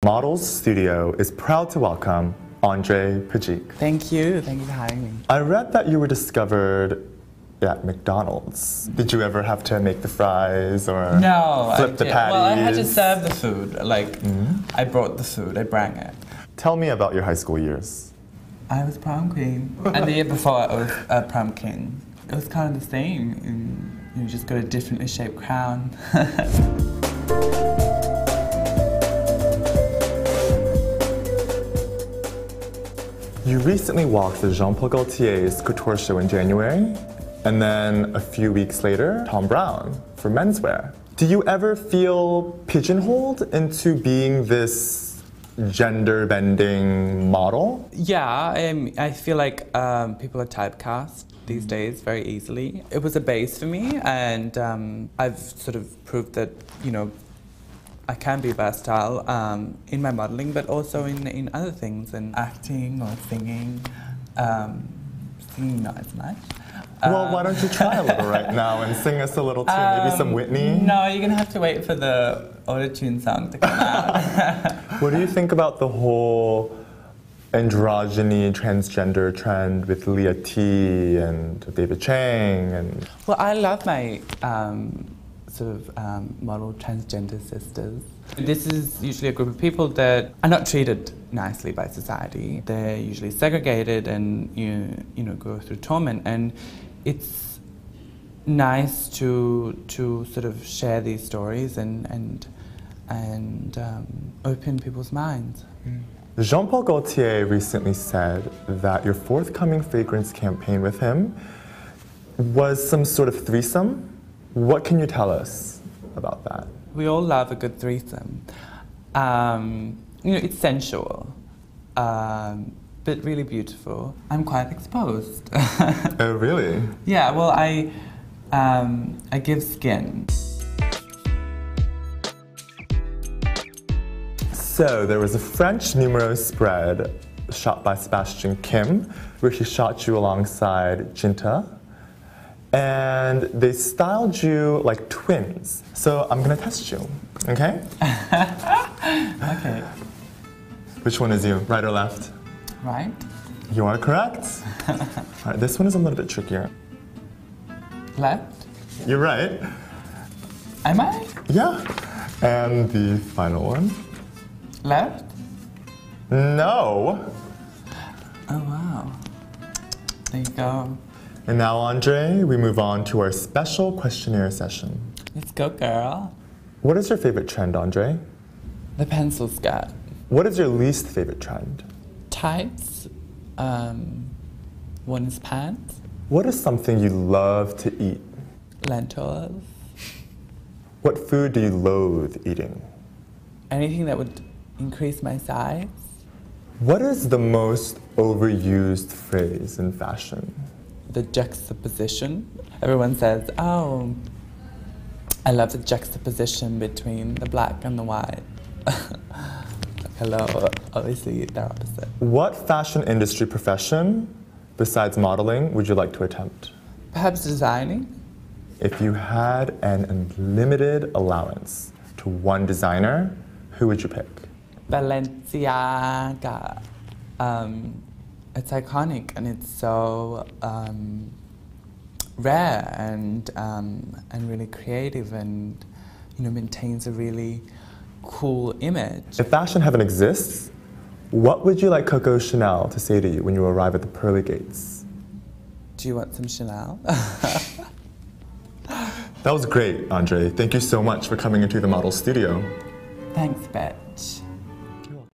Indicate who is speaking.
Speaker 1: Models Studio is proud to welcome Andrej Pevic.
Speaker 2: Thank you for having me.
Speaker 1: I read that you were discovered at McDonald's. Did you ever have to make the fries or flip the patties?
Speaker 2: Well, I had to serve the food. I brought the food, I brought it.
Speaker 1: Tell me about your high school years.
Speaker 2: I was prom queen. And the year before I was prom king. It was kind of the same. You just got a differently shaped crown.
Speaker 1: You recently walked the Jean-Paul Gaultier's couture show in January, and then a few weeks later, Thom Browne for menswear. Do you ever feel pigeonholed into being this gender-bending model?
Speaker 2: Yeah, I feel like people are typecast these days very easily. It was a base for me, and I've sort of proved that, I can be versatile in my modeling, but also in other things, in acting or singing. Singing not as much.
Speaker 1: Well, why don't you try a little right now and sing us a little tune, maybe some Whitney?
Speaker 2: No, you're gonna have to wait for the auto-tune song to come out.
Speaker 1: What do you think about the whole androgyny, transgender trend with Leah T and David Chang?
Speaker 2: Well, I love my model transgender sisters. This is usually a group of people that are not treated nicely by society. They're usually segregated and go through torment, and it's nice to sort of share these stories and open people's minds.
Speaker 1: Jean-Paul Gaultier recently said that your forthcoming fragrance campaign with him was some sort of threesome. What can you tell us about that?
Speaker 2: We all love a good threesome. It's sensual, but really beautiful. I'm quite exposed.
Speaker 1: Oh, really?
Speaker 2: Yeah, well, I give skin.
Speaker 1: So there was a French numero spread shot by Sebastian Kim, where he shot you alongside Jinta. And they styled you like twins. So I'm gonna test you, okay?
Speaker 2: Okay.
Speaker 1: Which one is you, right or left?
Speaker 2: Right.
Speaker 1: You are correct. All right, this one is a little bit trickier.
Speaker 2: Left?
Speaker 1: You're right.
Speaker 2: Am I?
Speaker 1: Yeah. And the final one?
Speaker 2: Left?
Speaker 1: No.
Speaker 2: Oh, wow. There you go.
Speaker 1: And now, Andrej, we move on to our special questionnaire session.
Speaker 2: Let's go, girl.
Speaker 1: What is your favorite trend, Andrej?
Speaker 2: The pencil skirt.
Speaker 1: What is your least favorite trend?
Speaker 2: Tights. One is pants.
Speaker 1: What is something you love to eat?
Speaker 2: Lentils.
Speaker 1: What food do you loathe eating?
Speaker 2: Anything that would increase my size.
Speaker 1: What is the most overused phrase in fashion?
Speaker 2: The juxtaposition. Everyone says, oh, I love the juxtaposition between the black and the white. Hello, obviously they're opposite.
Speaker 1: What fashion industry profession, besides modeling, would you like to attempt?
Speaker 2: Perhaps designing?
Speaker 1: If you had an unlimited allowance to one designer, who would you pick?
Speaker 2: Balenciaga. It's iconic and it's so rare and really creative and maintains a really cool image.
Speaker 1: If fashion heaven exists, what would you like Coco Chanel to say to you when you arrive at the pearly gates?
Speaker 2: Do you want some Chanel?
Speaker 1: That was great, Andrej. Thank you so much for coming into the model studio.
Speaker 2: Thanks, bitch.